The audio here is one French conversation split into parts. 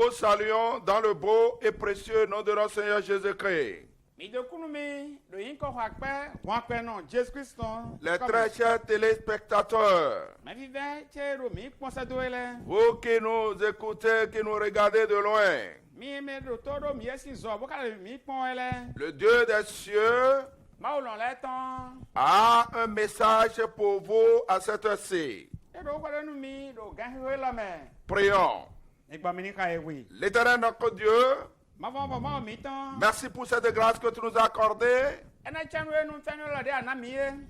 vous saluons dans le beau et précieux nom de notre Seigneur Jésus-Christ. Les très chers téléspectateurs, vous qui nous écoutez, qui nous regardez de loin, le Dieu des cieux a un message pour vous à cette heure-ci. Prions. L'Éternel notre Dieu, merci pour cette grâce que tu nous as accordée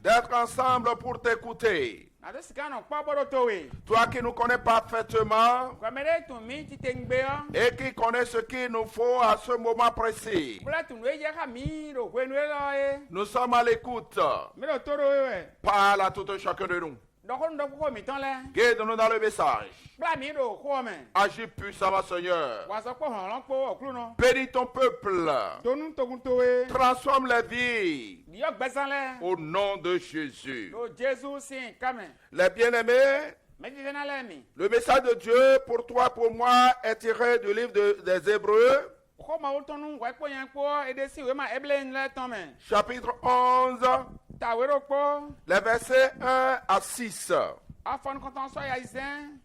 d'être ensemble pour t'écouter. Toi qui nous connais parfaitement et qui connais ce qu'il nous faut à ce moment précis. Nous sommes à l'écoute. Parle à tout un chacun de nous. Guide-nous dans le message. Agis puissamment, Seigneur. Bénis ton peuple. Transforme la vie. Au nom de Jésus. Les bien-aimés, le message de Dieu pour toi, pour moi, est tiré du livre des Hébreux. Chapitre 11. Les versets 1 à 6.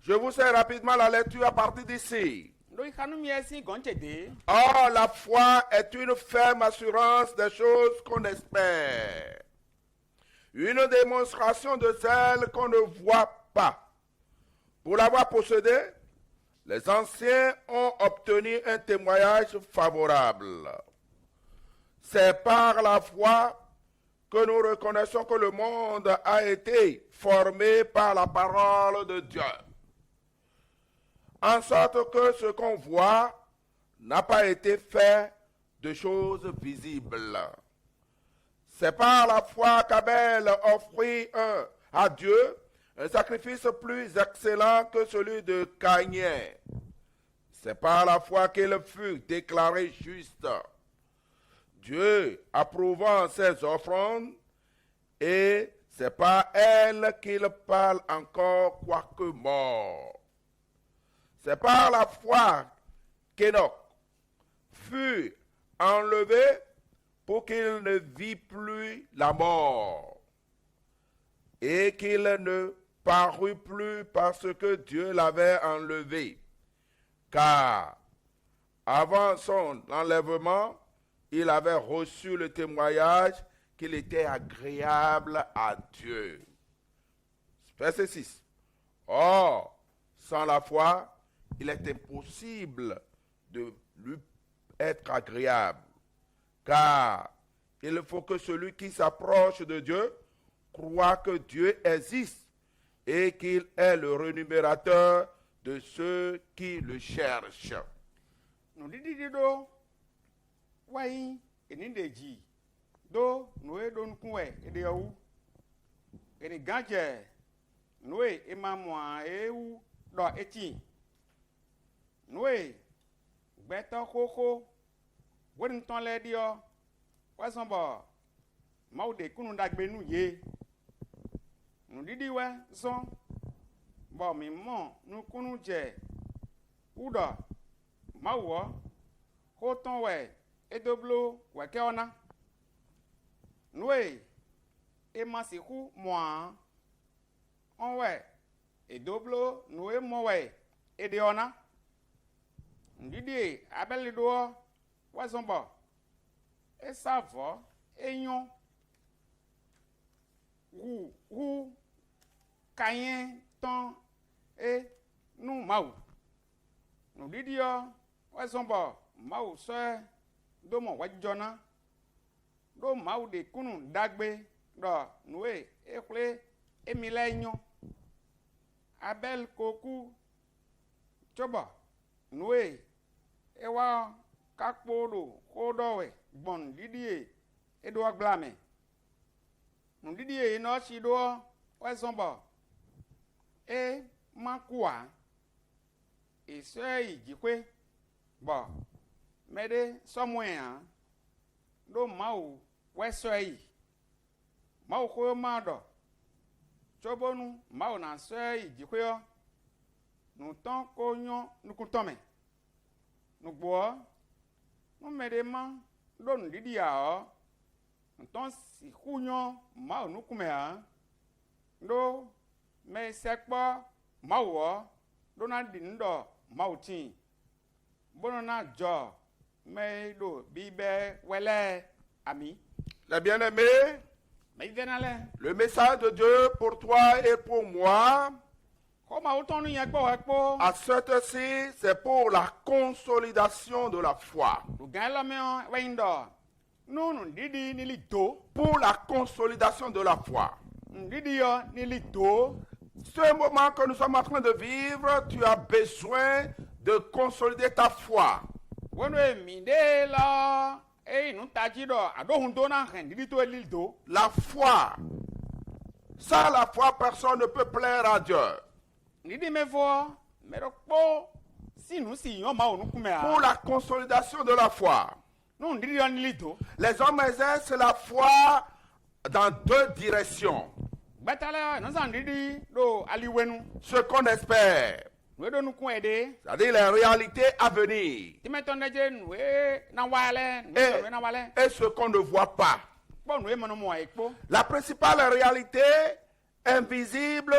Je vous fais rapidement la lecture à partir d'ici. Or, la foi est une ferme assurance des choses qu'on espère, une démonstration de celles qu'on ne voit pas. Pour l'avoir possédée, les anciens ont obtenu un témoignage favorable. C'est par la foi que nous reconnaissons que le monde a été formé par la parole de Dieu, en sorte que ce qu'on voit n'a pas été fait de choses visibles. C'est par la foi qu'Abel offrit à Dieu un sacrifice plus excellent que celui de Caïn. C'est par la foi qu'il fut déclaré juste, Dieu approuvant ses offrandes, et c'est par elle qu'il parle encore quoique mort. C'est par la foi qu'Enoch fut enlevé pour qu'il ne vit plus la mort et qu'il ne parut plus parce que Dieu l'avait enlevé. Car avant son enlèvement, il avait reçu le témoignage qu'il était agréable à Dieu. Verset 6. Or, sans la foi, il est impossible de lui être agréable. Car il faut que celui qui s'approche de Dieu croit que Dieu existe et qu'il est le rémunérateur de ceux qui le cherchent. Wai enindeji do noe don kunwe edewu eni ganje noe emamwa ewu do eti noe gbeto koko won ton le dio wasonbo maude kunu dagbe nu ye nu didi we son bo mi mo nu kunu je udo mawo ko ton we edoblo weke ona noe emasiku moa onwe edoblo noe mowe ede ona ndidi abelido wazombo esavo enyon hu kayen ton e nu mau ndidi yo wazombo mau so domo wajona do mau de kunu dagbe do noe ekle emilenyo abel koku choba noe ewa kakpodo kodowe bon didie edo agblame nu didie no chido wezombo e makua ise ijikwe bo mede somewhere do mau wesoi mau ko mado chobonu mau na sei jikwe no ton ko nyo nukutome nugbo mo mede ma do ndidi ya nton si kunyo ma onukume ha do me sekpo ma wo do na di ndo ma utin bono na jo me do bibe wele ami Les bien-aimés, me venale le message de Dieu pour toi et pour moi, ko ma utonu yen gbo ekpo à cette heure-ci, c'est pour la consolidation de la foi. du gan lo me wendo no ndidi ni lido Pour la consolidation de la foi. ndidi yo ni lido. Ce moment que nous sommes en train de vivre, tu as besoin de consolider ta foi. Wonu emi de la nu taji do adohun do na hen ndidi to lido. La foi. Sans la foi, personne ne peut plaire à Dieu. Ndidi me fo me ro po sinu si yon ma onukume Pour a la consolidation de la foi. no ndidi yo ni lido. Les hommes exercent la foi dans deux directions. Betale no san ndidi do aliwenu Ce qu'on espère, we do nukun ede c'est-à-dire les réalités à venir, timeton deje we na wale et, we na wale et ce qu'on ne voit pas. bon we mono mo ekpo La principale réalité invisible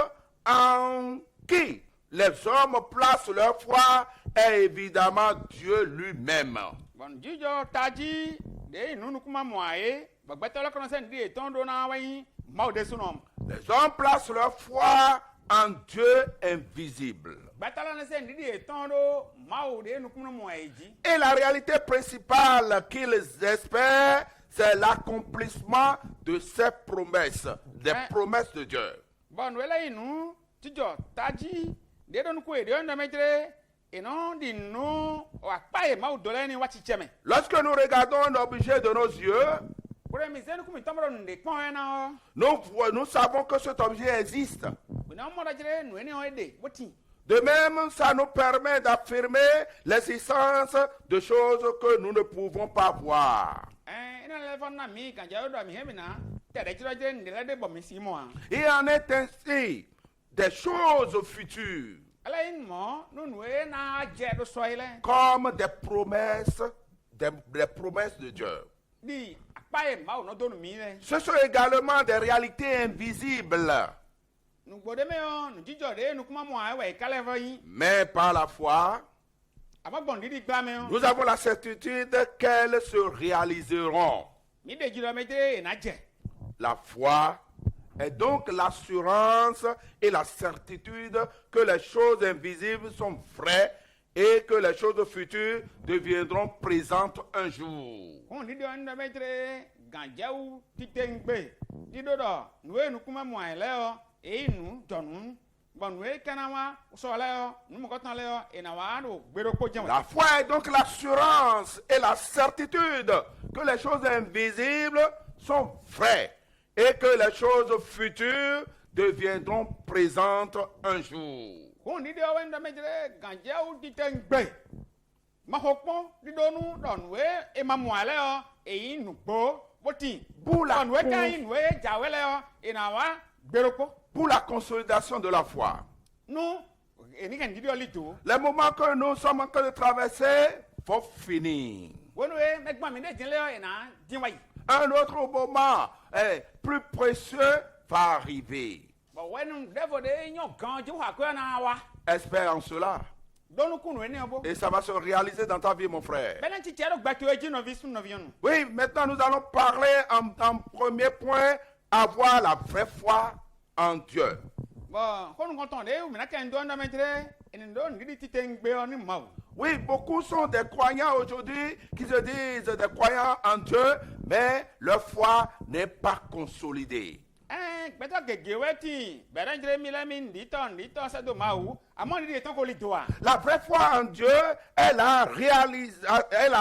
en qui les hommes placent leur foi est évidemment Dieu lui-même. bon jijo taji de nu nukuma mo aye betale kono sen di ton do na wayin ma o de sunom Les hommes placent leur foi en Dieu invisible. betale na sen di ton do ma o de nukuma mo ayeji. Et la réalité principale qu'ils espèrent, c'est l'accomplissement de ces promesses, des promesses de Dieu. Bon, wela inu tijo taji de don ko ede on metre eno di no wa pae ma udole ni wachicheme. Lorsque nous regardons l'objet de nos yeux, Pour mi zenu kumi tomro nde pon na o. nous savons que cet objet existe. Bina mo da jere nu eni o ede boti. De même, ça nous permet d'affirmer l'existence de choses que nous ne pouvons pas voir. Ina le fon na mi kan ja do mi hemina te de jere jere nde le de bo mi si mo a. Il en est ainsi des choses futures, Ala in mo nu nu e na je do soile. comme des promesses de Dieu. Di pae ma o no do nu mi le. Ce sont également des réalités invisibles, Nu gbode me o nu jijo de nu kuma mo a we kale fo yin. mais par la foi, Aba bon didi gba me o. nous avons la certitude qu'elles se réaliseront. Mi de jiro metre na je. La foi est donc l'assurance et la certitude que les choses invisibles sont vraies et que les choses futures deviendront présentes un jour. On dit on da metre ganjaou titengbe. Dido do nuwe nu kuma mo ele o e nu jonu. Bon nuwe kanawa so le o nu mo kotan le o e na wa do gbero ko jen. La foi est donc l'assurance et la certitude que les choses invisibles sont vraies et que les choses futures deviendront présentes un jour. On dit on da metre ganjaou titengbe. Ma hokpon dido nu do nuwe e ma mo ele o e nu gbo boti. Pour la, Nuwe kan nuwe jawele o e na wa gbero ko. pour la consolidation de la foi. Nu eni kan dido lito. Les moments que nous sommes en train de traverser vont finir. Wonu e megba mi de jinle o e na jinwai. Un autre moment plus précieux va arriver. Bon wenu defo de nyo gan ju ha ko na wa. Espère en cela. Donu kunu eni obo. Et ça va se réaliser dans ta vie, mon frère. Belen ti tiaro gba to eji no vi sun no vi onu. Oui, maintenant nous allons parler en premier point, avoir la vraie foi en Dieu. Bon, konu kon ton de u mi na ken do na metre eni do ngidi ti tengbe oni ma o. Oui, beaucoup sont des croyants aujourd'hui qui se disent des croyants en Dieu, mais leur foi n'est pas consolidée. Beto gege weti. Beren jere mi le mi ndi to se do ma o. Amo ndi ton ko li do a. La vraie foi en Dieu est la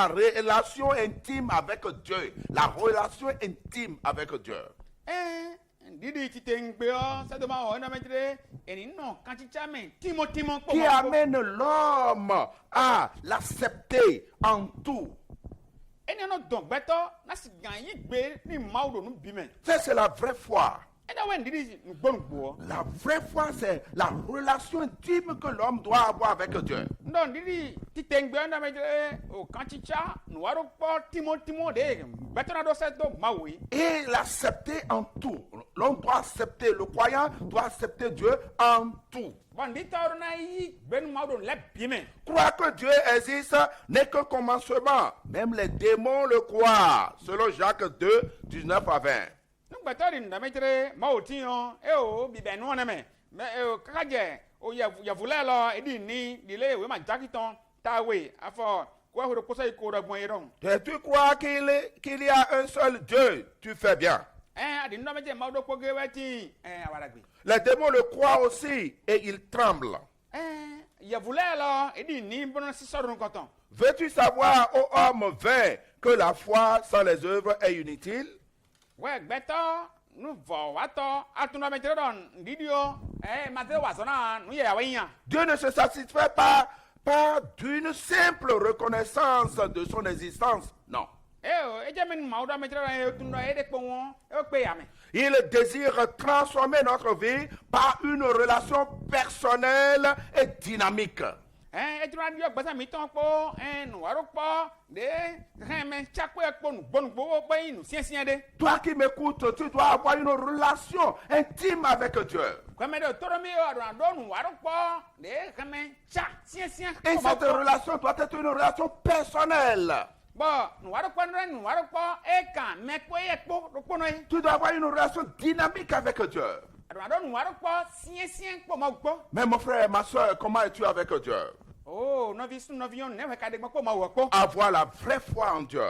relation intime avec Dieu. La relation intime avec Dieu. Ndidi ti tengbe o se do ma o na metre eni no kan ti chame timo ko. Qui amène l'homme à l'accepter en tout. Eni no don beto na si gan yi gbe ni ma o do nu bi me. Ça, c'est la vraie foi. ɛdá wɛn ndidi nugbɔnugbɔ. La vraie foi, c'est la relation intime que l'homme doit avoir avec Dieu. ndɔ ndidi titɛngbɛ ndamɛdze o kantsitsa nuwaro kpɔ timo de bɛtɔna dɔ sɛ do mawoe. Et l'accepter en tout. L'homme doit accepter, le croyant doit accepter Dieu en tout. bɔn nditɔrɔ na yi gbɛnumawo do lɛ bimɛ. Croire que Dieu existe n'est qu'un commencement. Même les démons le croient, selon Jacques 2, 19 à 20. nugbɛtɔ di ndamɛdze mawo ti yɔ o bibɛ nuwɔ nɛmɛ mɛ kakadze o yavulɛ lɔ edi ni dile o ma jakitɔn tawe afɔ kó ehoro kóso yi kó rɛ gbɔn yi dɔn. Tu crois qu'il y a un seul Dieu, tu fais bien. adi ndamɛdze mawo do kpɔge wɛ ti awadagbe. Les démons le croient aussi et ils tremblent. yavulɛ lɔ edi ni bɔnɔ sisɔrɔ kɔtɔn. Veux-tu savoir, ô homme vain, que la foi sans les œuvres est inutile? wɛ gbɛtɔ nu vɔ watɔ atunamɛdze dɔn ndidio mate wasɔna nu yɛ awɛ yiyan. Dieu ne se satisfait pas d'une simple reconnaissance de son existence. Non. edze mi mawu dɔ amɛdze dɔn etun dɔ ede kpɔ wɔn ekpe yame. Il désire transformer notre vie par une relation personnelle et dynamique. edura di gbɛsɛ mi tɔn kpɔ nuwaro kpɔ de hɛmɛ tsakpɛ kpɔ nugbɔnugbɔ kpɛ yi nu siɛsiɛ de. Toi qui m'écoutes, tu dois avoir une relation intime avec Dieu. kɔmɛ de tɔrɔ mi ɔdɔn do nuwaro kpɔ de hɛmɛ tsa siɛsiɛ. Et cette relation doit être une relation personnelle. bɔn nuwaro kpɔ ekan mɛ kpɔ yɛ kpɔ do kpɔnɔ ye. Tu dois avoir une relation dynamique avec Dieu. ɔdɔn do nuwaro kpɔ siɛsiɛ kpɔ ma kpɔ. Mais mon frère, ma soeur, comment es-tu avec Dieu? nɔvi yɔnu ne fɛ ka de gbɔ kpɔ ma wɔ kpɔ. Avoir la vraie foi en Dieu.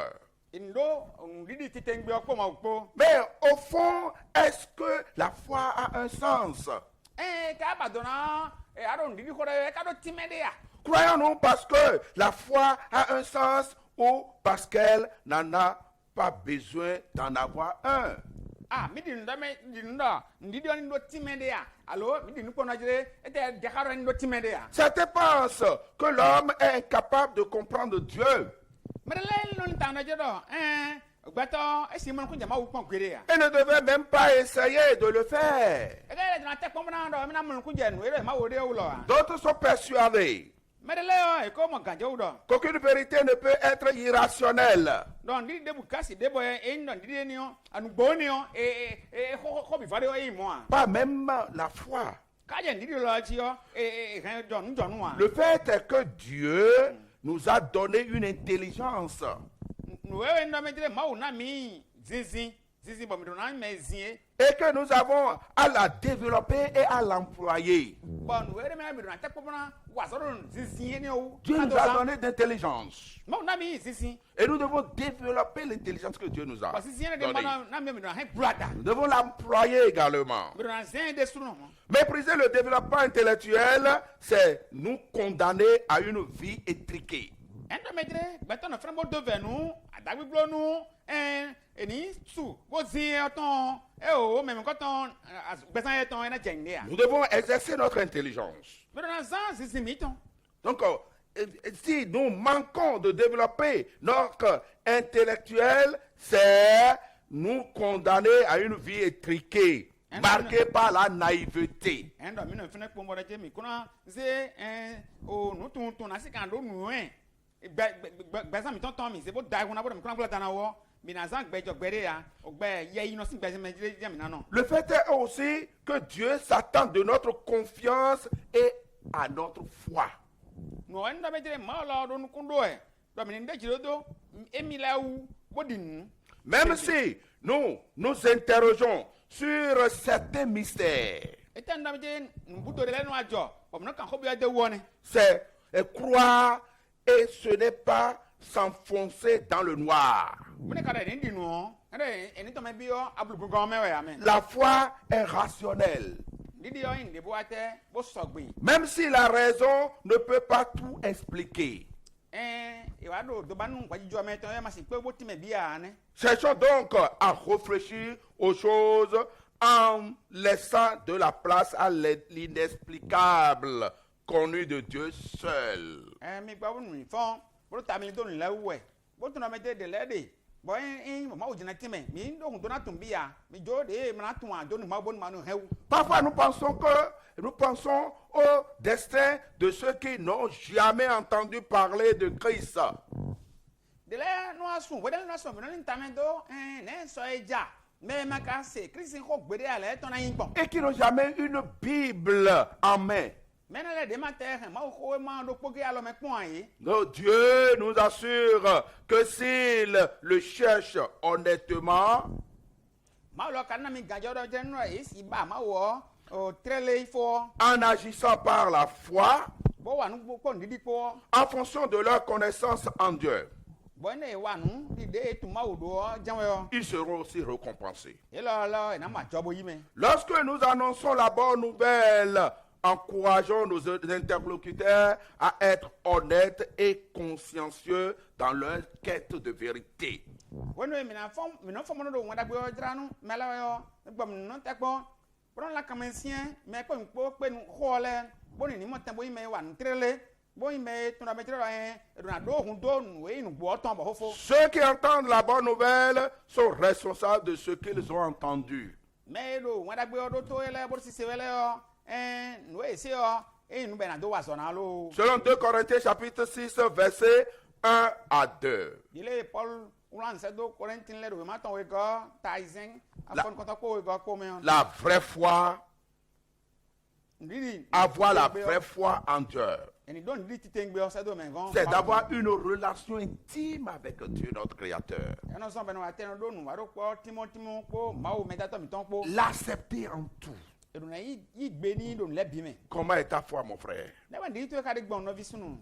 ndo ndidi tete ŋgbɛ kpɔ ma wɔ kpɔ. Mais au fond, est-ce que la foi a un sens? k'a ba dɔnna alo ndidi kɔ dɛ k'a do timɛ de ya. Croyons-nous parce que la foi a un sens ou parce qu'elle n'en a pas besoin d'en avoir un? mi di ndɔ ndidi yɔ ni do timɛ de ya alo mi di nukpɔ nɔdze ete deka dɔ ni do timɛ de ya. Certains pensent que l'homme est incapable de comprendre Dieu mɛdɛlɛ lɔni ta nɔdze dɔ gbɛtɔ esi mɔnu ko jama wu kpɔn gbede ya. et ne devait même pas essayer de le faire. eke yɛrɛ donna tɛ kpɔn bena dɔ mina mɔnu ko jɛ nu yɛrɛ ma wo de wu lɔ wa. D'autres sont persuadés mɛdɛlɛ yɔ eko mɔ gàdze wu dɔ. qu'aucune vérité ne peut être irrationnelle. dɔn ndidi debu kasi debɔ yɛ eyi dɔn ndidi yɛ ni yɔ anugbo ni yɔ xɔ bifa de yɔ eyi mɔ wa. Pas même la foi. k'adze ndidi lɔ tsi yɔ hɛn jɔnu jɔnu wa. Le fait est que Dieu nous a donné une intelligence. nuwewe ndɔmɛdze mawu na mi zinzin bɔn na mɛ zie. Et que nous avons à la développer et à l'employer. bɔn nuwewe mɛ mi donna tɛ kpɔmɔna wasɔrɔ zinzin yɛ ni o. Dieu nous a donné d'intelligence. mawu na mi zinzin. Et nous devons développer l'intelligence que Dieu nous a bɔn zinzin yɛ de donnée. ma na mi donna hɛn burada. Nous devons l'employer également. mi donna zɛn de sunu mɔ. Mépriser le développement intellectuel, c'est nous condamner à une vie étriquée. ɛndɔmɛdze gbɛtɔ na fɛnɛ bɔ do vɛ nu adagbigbo nu eni su ko zi ɔtɔn o mɛmɛ kɔtɔn gbɛsan yɛ tɔn ɛna jɛn de ya. Nous devons exercer notre intelligence. mi donna zan zinzin mi tɔn. Donc, si nous manquons de développer notre intellectuel, c'est nous condamner à une vie étriquée, marquée par la naïveté. ɛndɔ mi na fɛnɛ kpɔn bɔ dɛ mi kuna ze o nu tuntun na si kan do nuwɛ gbɛsan mi tɔntɔn mi se bo da ikuna bo de mi kuna kula tana wɔ mi na zan gbɛdzɔ gbɛ de ya o gbɛ yɛ yi nɔ si gbɛsɛn mɛ jɛ mi na nɔ. Le fait est aussi que Dieu s'attend de notre confiance et à notre foi. nɔ ɛndɔmɛdze maa lɔ do nukun do yɛ dɔmini n de dzi do emi la wu bo di nu. Même si nous nous interrogeons sur certains mystères, ete ndamedze nubuto de lɛ nu adzɔ bɔn kan ko bi ade wɔ ne. c'est croire et ce n'est pas s'enfoncer dans le noir. mo ne ka dɛ nin di nu ɛdɛ eni tɔmɛ bi yɔ abulugunkan mɛ wɛ yamɛ. La foi est rationnelle. didi yɔ yin de bo atɛ bo sɔgbe. Même si la raison ne peut pas tout expliquer. ìwà do doba nu gbajújọ mɛ tɔn yɛ ma si pé bo tìmɛ bi yà ne. Cherchons donc à réfléchir aux choses en laissant de la place à l'inexplicable connu de Dieu seul. mi gba bo nu fɔn bo ta mi do nu lɛ wɛ bo tún ɔmɛ de lɛ de Bon ma o jina time mi ndo ndo na tumbia mi jo de ma tu an jo ni ma bon ma no heu. Parfois, nous pensons au destin de ceux qui n'ont jamais entendu parler de Christ. De le no asun, we de no asun, no ntamendo ne so eja. Mais ma ka se Christ ko gbede ale ton ayin bon. Et qui n'ont jamais une Bible en main. Mais le de ma terre, ma ko ma do poke alo me pon ayi. Non, Dieu nous assure que s'il le cherche honnêtement, Ma lo kana mi gajo do je no e si ba ma wo o trele ifo. en agissant par la foi, Bo wa nu ko ndidi ko. en fonction de leur connaissance en Dieu, Bo ne wa nu di de tu ma odo janwe yo. ils seront aussi récompensés. E lo na ma jobo yi me. Lorsque nous annonçons la bonne nouvelle, encourageons nos interlocuteurs à être honnêtes et consciencieux dans leur quête de vérité. Bueno mi na fom no do wada gbe ojra nu mela yo gbom no te gbo pron la kamencien me ko npo pe nu hole boni ni mo tan bo ime wa ntrele bo ime tun da metre na do hun do nu we nu gbo ton bo fofo. Ceux qui entendent la bonne nouvelle sont responsables de ce qu'ils ont entendu. Me do wada gbe odo to ele bo si se wele yo nu e se yo nu be na do wa so na lo. Selon 2 Corinthiens chapitre 6 versets 1 à 2. Dile Paul ulan se do Corinthien le do ma ton we go taizen afon konta ko we go ko me. La vraie foi, Ndidi avoir la vraie foi en Dieu, c'est d'avoir une relation intime avec Dieu, notre Créateur. L'accepter en tout. Comment est ta foi, mon frère?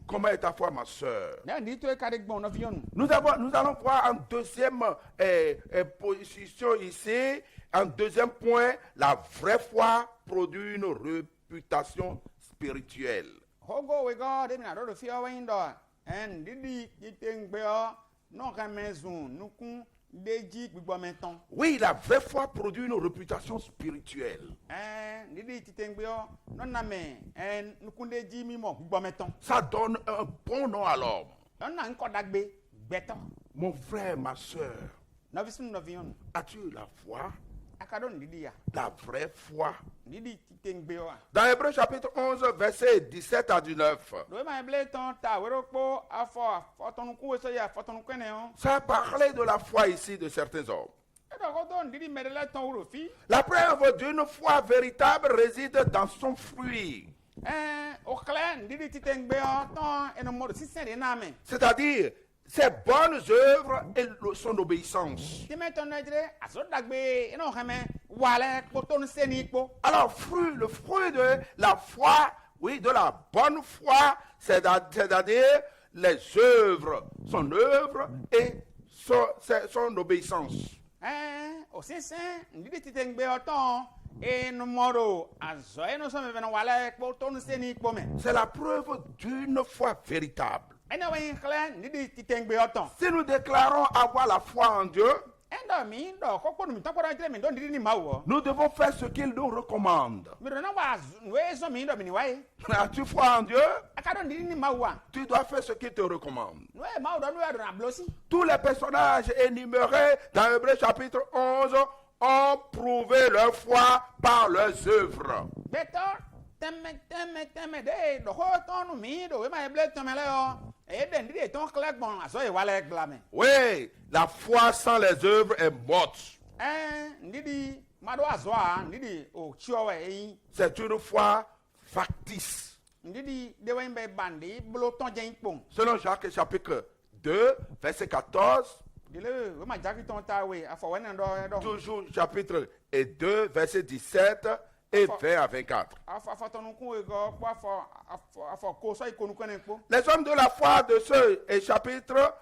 Comment est ta foi, ma soeur? Nous allons voir en deuxième position ici, en deuxième point, la vraie foi produit une réputation spirituelle. Oui, la vraie foi produit une réputation spirituelle. Ça donne un bon nom à l'homme. Mon frère, ma soeur, as-tu la foi? La vraie foi. Dans Hébreux chapitre 11, verset 17 à 19. Ça parlait de la foi ici de certains hommes. La preuve d'une foi véritable réside dans son fruit. C'est-à-dire ses bonnes œuvres et son obéissance. Alors, le fruit de la foi, oui, de la bonne foi, c'est-à-dire les œuvres, son œuvre et son obéissance. C'est la preuve d'une foi véritable. Si nous déclarons avoir la foi en Dieu, nous devons faire ce qu'il nous recommande. As-tu foi en Dieu? Tu dois faire ce qu'il te recommande. Tous les personnages énumérés dans Hébreux chapitre 11 ont prouvé leur foi par leurs œuvres. Oui, la foi sans les œuvres est morte. C'est une foi factice. Selon Jacques chapitre 2, verset 14. Toujours chapitre 2, verset 17 et 20 à 24. Les hommes de la foi de ce chapitre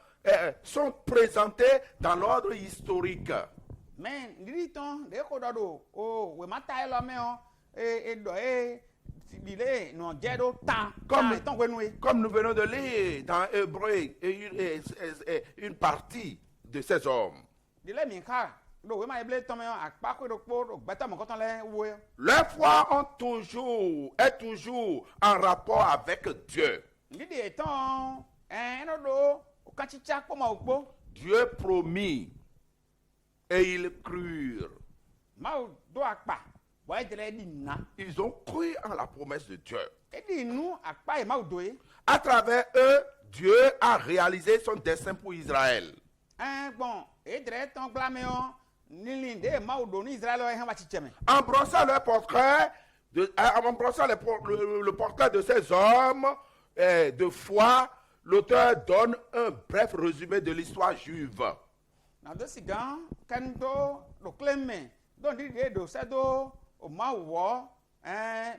sont présentés dans l'ordre historique. Comme nous venons de lire dans Hébreux une partie de ces hommes. Leur foi est toujours en rapport avec Dieu. Dieu promit et ils crurent. mawu do akpa bɔ edre di na Ils ont cru en la promesse de Dieu. edi nu akpa ye mawu do ye À travers eux, Dieu a réalisé son dessein pour Israël. gbɔn edre tɔn gblamɛ yɔ nili de mawu do ni Israël yɛ hɛn wa tsitsɛ mɛ En brossant leur portrait, en brossant le portrait de ces hommes de foi, l'auteur donne un bref résumé de l'histoire juive. na do si gan kɛn do do kle mɛ do di de do sɛ do o mawu wɔ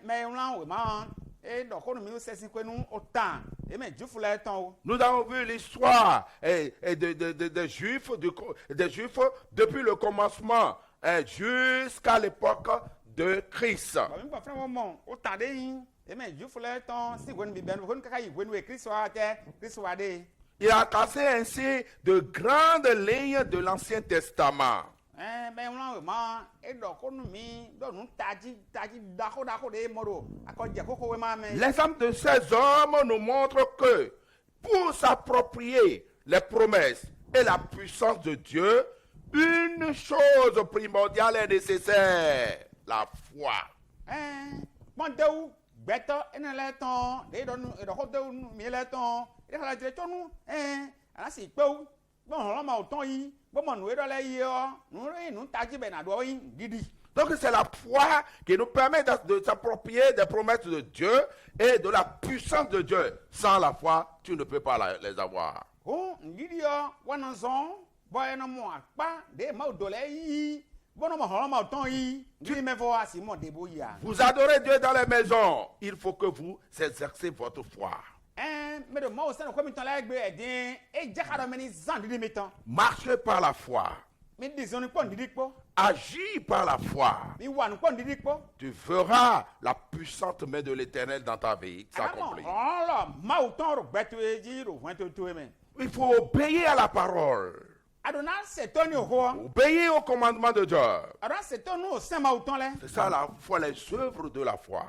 mɛ ewlan o ma e dɔ ko nu mi sɛsi ko nu o tan e mɛ jufu la tɔn o. Nous avons vu l'histoire des Juifs, des Juifs depuis le commencement jusqu'à l'époque de Christ. bɔn mi gbɔ fɛn wo mɔ o tan de yin e mɛ jufu la tɔn si wɛni bi bɛn ko nu kaka yi wɛni we kristu wa tɛ kristu wa de. Il a cassé ainsi de grandes lignes de l'Ancien Testament. bɛ ewlan o ma e dɔ ko nu mi dɔ nu taji dako de mɔ do akɔ jɛ koko we ma mɛ. L'exemple de ces hommes nous montre que pour s'approprier les promesses et la puissance de Dieu, une chose primordiale est nécessaire, la foi. Pɔntewu gbɛtɔ ene lɛ tɔn de dɔ ko tewu mi lɛ tɔn e de kala jɛ tɔnu anasi kpewu gbɔn hɔn ma o tɔn yi gbɔmɔ nu edɔ lɛ yi yɔ nu taji bɛ na do yi didi. Donc c'est la foi qui nous permet de s'approprier des promesses de Dieu et de la puissance de Dieu. Sans la foi, tu ne peux pas les avoir. Ko ndidi yɔ wɔna zɔn bɔ ɛnɛ mɔ akpa de ma o dɔ lɛ yi bɔnɔ ma hɔn ma o tɔn yi ndidi mɛ fɔ asi mɔ de bo yi a. Vous adorez Dieu dans les maisons. Il faut que vous exercez votre foi. Mɛ de ma o sɛnɛ ko mi tɔn la gbe ɛdin e jaka dɔ mɛ ni zan didi mi tɔn. Marchez par la foi. Mi di zɔn ni kpɔ ndidi kpɔ. Agis par la foi. Mi wa nu kpɔ ndidi kpɔ. Tu verras la puissante main de l'Éternel dans ta vie s'accomplir. Il faut obéir à la parole. Obéir au commandement de Dieu. C'est ça la foi, les œuvres de la foi.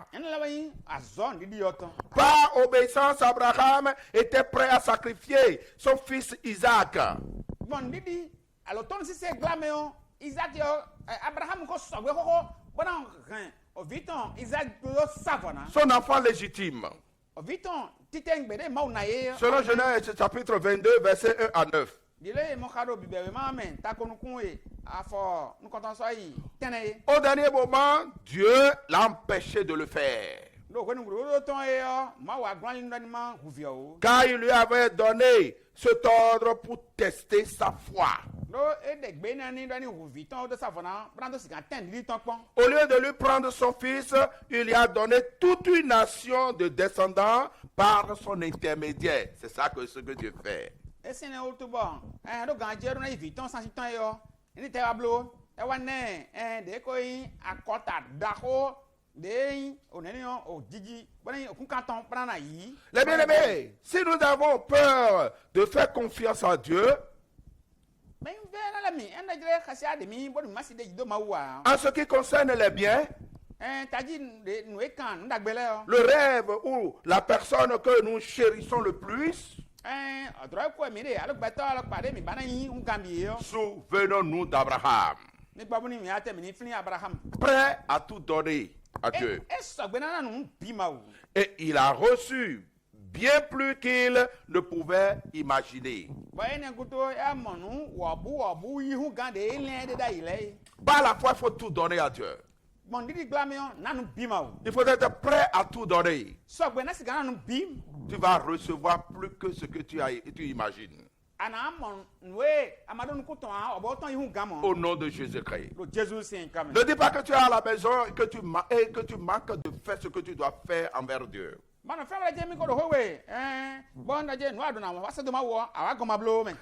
Par obéissance, Abraham était prêt à sacrifier son fils Isaac. Son enfant légitime. Selon Genèse chapitre 22, verset 1 à 9. Au dernier moment, Dieu l'a empêché de le faire. Car il lui avait donné cet ordre pour tester sa foi. Au lieu de lui prendre son fils, il lui a donné toute une nation de descendants par son intermédiaire. C'est ça que ce que Dieu fait. Les bien-aimés, si nous avons peur de faire confiance à Dieu, en ce qui concerne les biens, le rêve ou la personne que nous chérissons le plus, souvenons-nous d'Abraham, prêt à tout donner à Dieu. Et il a reçu bien plus qu'il ne pouvait imaginer. Par la foi, il faut tout donner à Dieu. Il faut être prêt à tout donner. Tu vas recevoir plus que ce que tu imagines. Au nom de Jésus-Christ. Ne dis pas que tu es à la maison et que tu manques de faire ce que tu dois faire envers Dieu.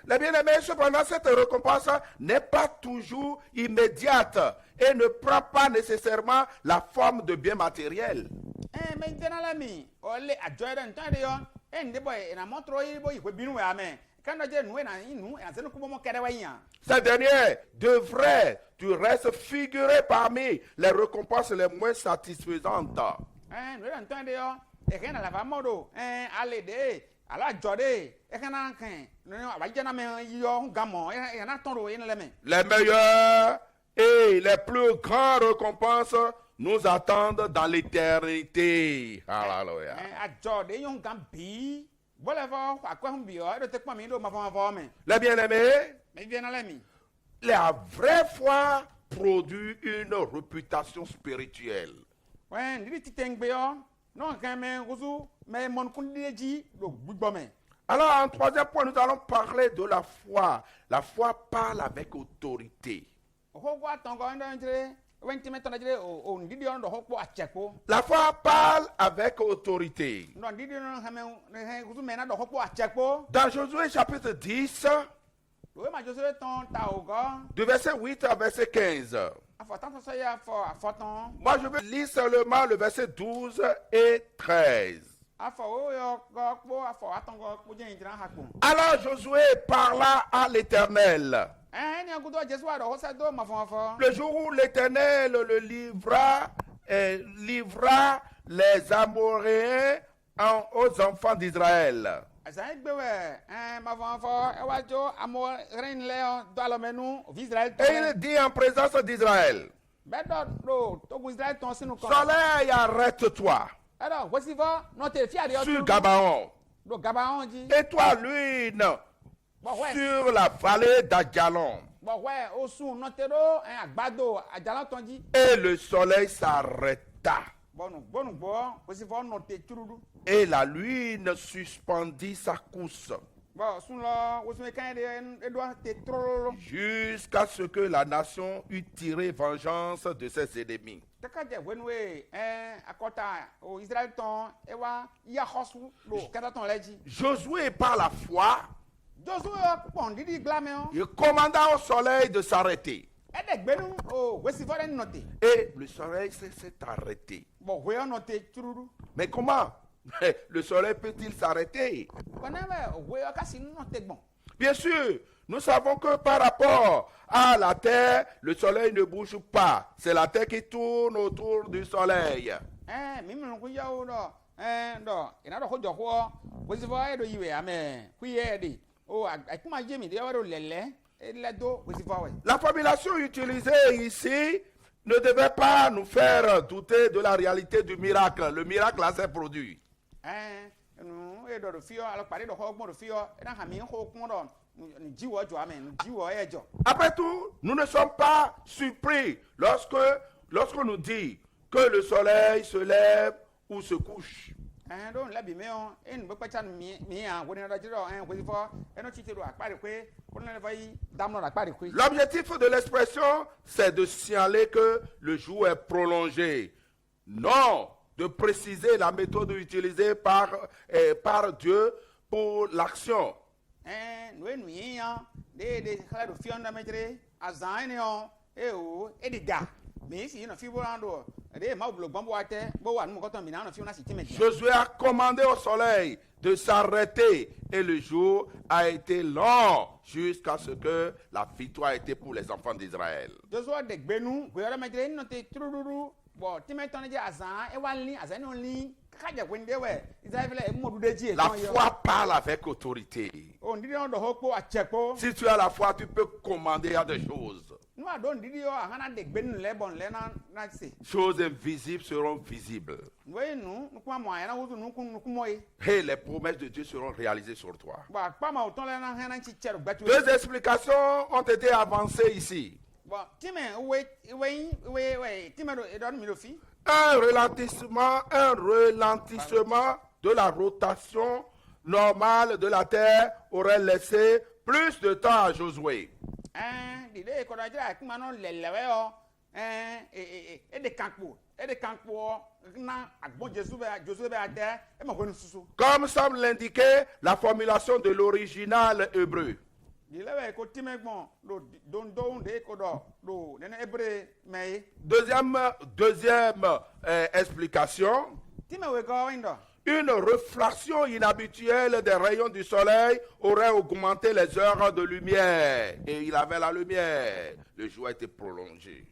Les bien-aimés, cependant, cette récompense n'est pas toujours immédiate et ne prend pas nécessairement la forme de biens matériels. Ces derniers devraient du reste figurer parmi les récompenses les moins satisfaisantes. ala jode e kana kan no abajana me yo gamo e na tondo e na leme. Les meilleures et les plus grandes récompenses nous attendent dans l'éternité. Alléluia. A jode yo gambi bole fo akwa humbi o do te kwa mi do ma fo me. Les bien-aimés, Me bien na lemi. la vraie foi produit une réputation spirituelle. Ouais, ndi titengbe yo non kan me guzu me mon kundeji do gbugbo me. Alors, en troisième point, nous allons parler de la foi. La foi parle avec autorité. Hogwa tongo ndo njre wenti me tonda jre o ndidi on do hokpo achekpo. La foi parle avec autorité. No ndidi no hame guzu me na do hokpo achekpo. Dans Josué chapitre 10, We ma Josué ton ta ogo. du verset 8 à verset 15. Afotan so ya fo afotan. Moi, je vais lire seulement le verset 12 et 13. Afo o yo go afo atongo po je njra hakpo. Alors Josué parla à l'Éternel. Ni agudo Jesu ado ho se do ma fo. Le jour où l'Éternel le livra les Amoréens aux enfants d'Israël. Asa gbewe ma fo e wa jo amo ren le do alomenu Israël. Et il dit en présence d'Israël, Bedo do to Israël ton sinu ko. Soleil, arrête-toi Alors, voici va notre fiade sur Gabaon. do Gabaon dit. Et toi, lune, Bon ouais. sur la vallée d'Ajalon. Bon ouais, au sou notero agbado ajalan ton dit. Et le soleil s'arrêta. Bon, voici va noter turudu. Et la lune suspendit sa course Bon, sous là, où sont quand il doit te trop. jusqu'à ce que la nation eût tiré vengeance de ses ennemis. Taka je wenwe akota o Israël ton e wa ya hosu lo kata ton leji. Josué, par la foi, Josué pon didi glame on. il commanda au soleil de s'arrêter. E de gbenu o wesi for en noter. Et le soleil s'est arrêté. Bon, we on noter turudu. Mais comment le soleil peut-il s'arrêter? Konawe we o kasi noter bon. Bien sûr, nous savons que par rapport à la terre, le soleil ne bouge pas. C'est la terre qui tourne autour du soleil. Mimi no ku yawo do. Do ina do ko jo ko wesi for e do yiwe ame ku ye di. O akuma jemi de waro lele e le do wesi for we. La formulation utilisée ici ne devait pas nous faire douter de la réalité du miracle. Le miracle là s'est produit. No e do fio ala pare do ho gbo do fio na ha mi ho kun do ni jiwo jo amen jiwo e jo. Après tout, nous ne sommes pas surpris lorsque nous dit que le soleil se lève ou se couche. Do la bi me on en be pa chan mi a woni do jiro wesi for e no chitiru akpare kwe ko na vai damno akpare kwe. L'objectif de l'expression, c'est de signaler que le jour est prolongé. Non, de préciser la méthode utilisée par Dieu pour l'action. No enu yin de kala do fio na metre azan ni on o e di da. Me si no fi bo rando de ma blo gbon bo ate bo wa nu ko ton mi na no fi na si time. Josué a commandé au soleil de s'arrêter et le jour a été long jusqu'à ce que la victoire ait été pour les enfants d'Israël. Joshua de gbenu go yara metre no te tururu bo time ton je azan e wa li azan no li kaja wende we Israël e mo du de ji e La ton yo. foi parle avec autorité. O ndidi on do hokpo achekpo. Si tu as la foi, tu peux commander à des choses. No ado ndidi yo ahana de gbenu le bon le na se. Choses invisibles seront visibles. We nu kuma mo ayana wuzu nu mo yi. Et les promesses de Dieu seront réalisées sur toi. Ba pa ma o ton le na hana chi chero gbatu. Deux explications ont été avancées ici. Bon, time we time do e do mi do fi. Un ralentissement de la rotation normale de la terre aurait laissé plus de temps à Josué. Dide ko do jira kuma no lelewe o e de kankpo na agbon Josué be ade e mo ko susu. Comme semble l'indiquer la formulation de l'original hébreu. Dilewe ko time gbon do de ko do nene hébreu me. Deuxième explication. Time we go indo. Une réfraction inhabituelle des rayons du soleil aurait augmenté les heures de lumière. Et il avait la lumière. Le jour a été prolongé.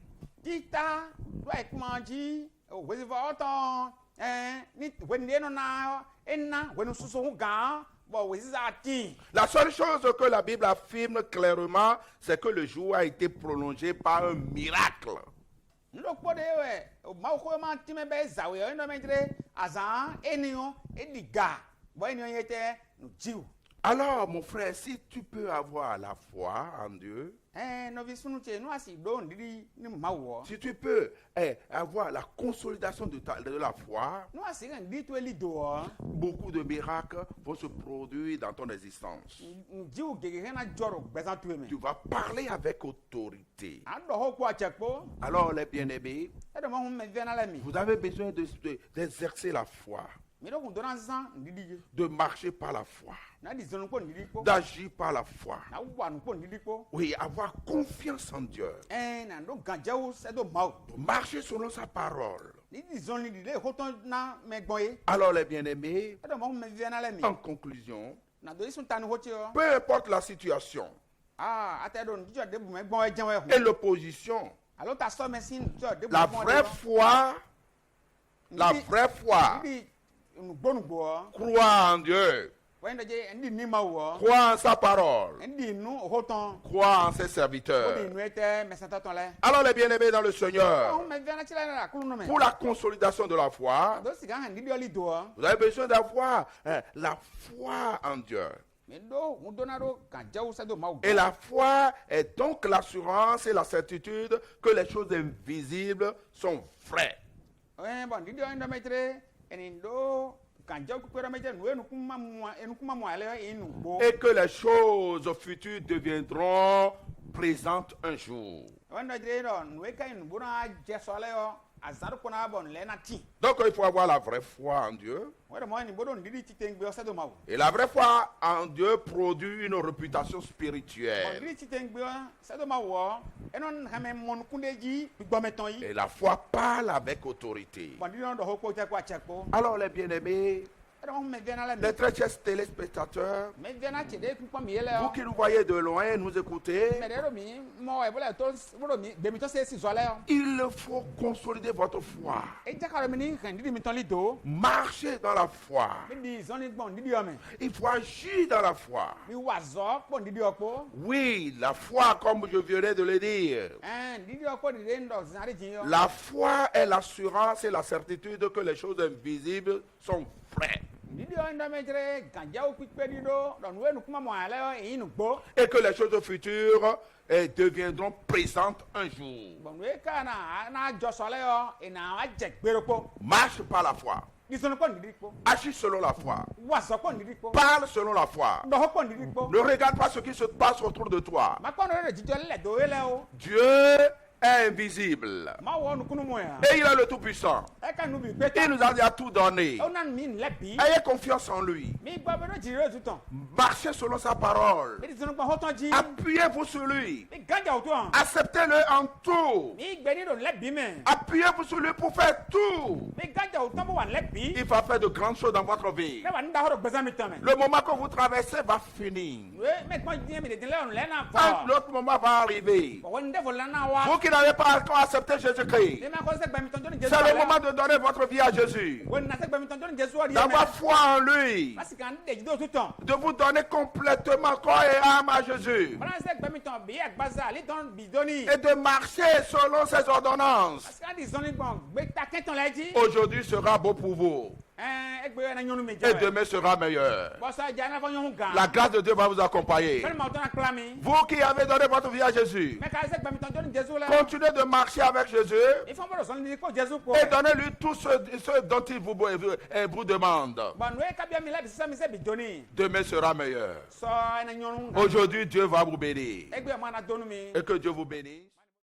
Tita, doit kumanji, wezi va autant, ni wende no na enna, wenu susu ga, bon oui ça ti La seule chose que la Bible affirme clairement, c'est que le jour a été prolongé par un miracle. ndo kpo de we ma ko ma ti me be za we ndo me dire azan enion ediga bo enion yete no jiu. Alors, mon frère, si tu peux avoir la foi en Dieu, no vi sunu che no asi do ndiri ni ma wo si tu peux avoir la consolidation de la foi, no asi kan di to eli do beaucoup de miracles vont se produire dans ton existence. jiu gege na joro gbezan tu me Tu vas parler avec autorité. ando ho kwa chekpo Alors, les bien-aimés, edo mo me vena la mi vous avez besoin d'exercer la foi, mi do kun do na zan ndidi de marcher par la foi, na di zonu ko ndidi ko d'agir par la foi. na wa nu ko ndidi ko Oui, avoir confiance en Dieu, na ndo ganjawu se do ma de marcher selon sa parole. ni di zonu di le ho ton na me gbon ye Alors, les bien-aimés, edo mo me vena la mi en conclusion, na do isun tanu ho che peu importe la situation ate do ndijo de bu me gbon e jen we et l'opposition, alo ta so me sin jo de bu la gbon vraie foi, ndi nugbonugbo croit en Dieu, wendo je ndi ni ma wo croit en sa parole, ndi nu ho ton croit en ses o di serviteurs. nu ete me santa ton le Alors, les bien-aimés dans le Seigneur, o me vena chila na kulu no me pour la consolidation de la foi, do siga han ndi oli do vous avez besoin d'avoir la foi en Dieu. me do mu do na do ganjawu se do ma wo Et la foi est donc l'assurance et la certitude que les choses invisibles sont vraies. bon ndi do ndo metre eni do ganjawu ku pero metre nu enu kuma mo ale enu gbo Et que les choses futures deviendront présentes un jour. wendo je do nu e kai nu bo na je so le yo azaru ko na bon le na ti Donc il faut avoir la vraie foi en Dieu. wendo mo ni bo do ndi ti tengbe o se do ma wo Et la vraie foi en Dieu produit une réputation bon spirituelle. ndi ti tengbe o se do ma wo enon ha me mon kundeji gbo meton yi Et la foi parle avec autorité. bon ndi do ho ko te kwa chekpo Alors les bien-aimés, edo mo me vena la mi les très chers téléspectateurs, me vena che de ku kwa mi ele vous o qui nous voyez de loin, nous écoutez, me de do mi mo e bole to bolo mi be mi to se si zo le o il faut consolider votre foi. e jakaro mi ni kan ndi mi ton li do Marchez dans la foi. mi di zoni gbon ndi o me Il faut agir dans la foi. mi wa zo po ndi opo Oui, la foi, comme je venais de le dire, ndi opo di de ndo zari jin yo la foi est l'assurance et la certitude que les choses invisibles sont vraies ndi o ndo me jere ganja o pipe di do nu enu kuma mo ale o e inu gbo et que les choses futures deviendront présentes un jour. bon we ka na jo so le o e na wa je gbero po Marche par la foi. di zoni po ndi po Agis selon la foi. wa zo po ndi po Parle selon la foi. ndo ho po ndi po Ne regarde pas ce qui se passe autour de toi. ma ko no re jijo le do ele o Dieu est invisible. ma wo nu kunu mo ya Et il est le Tout-Puissant. e ka nu bi pe Il nous a déjà tout donné. o nan mi le bi Ayez confiance en lui. mi gbo be no jire tu ton Marchez selon sa parole. mi di zoni gbo ho ton ji Appuyez-vous sur lui. mi ganja o to Acceptez-le en tout. mi gbe ni do le bi me Appuyez-vous sur lui pour faire tout. mi ganja o to bo wa le bi Il va faire de grandes choses dans votre vie. ne wa nda ho do gbeza mi ton me Le moment que vous traversez va finir. we me ko di mi de le on le na Un fa autre moment va arriver. bo won de vo la na wa Vous qui n'avez pas encore accepté Jésus-Christ, mi ma ko se gbe mi ton joni Jesu c'est le moment de donner votre vie à Jésus. won na se gbe mi ton joni Jesu ori me D'avoir foi en lui. parce que an de jido tu ton De vous donner complètement corps et âme à Jésus. bana se gbe mi ton bi agbaza li ton bi doni Et de marcher selon ses ordonnances. parce que an di zoni gbon gbe ta ken ton le ji Aujourd'hui sera beau pour vous. egbe na nyonu mi Et je demain sera meilleur. bo sa ja na fa nyonu gan La grâce de Dieu va vous accompagner. fele ma ton na klami Vous qui avez donné votre vie à Jésus, me ka se gbe mi ton joni Jesu le continuez de marcher avec Jésus il faut mo do zoni ni ko Jesu ko et donnez-lui tout ce dont il vous demande. bon we ka bia mi la bi sa mi se bi doni Demain sera meilleur. so na nyonu gan Aujourd'hui, Dieu va vous bénir. egbe ma na donu mi Et que Dieu vous bénisse.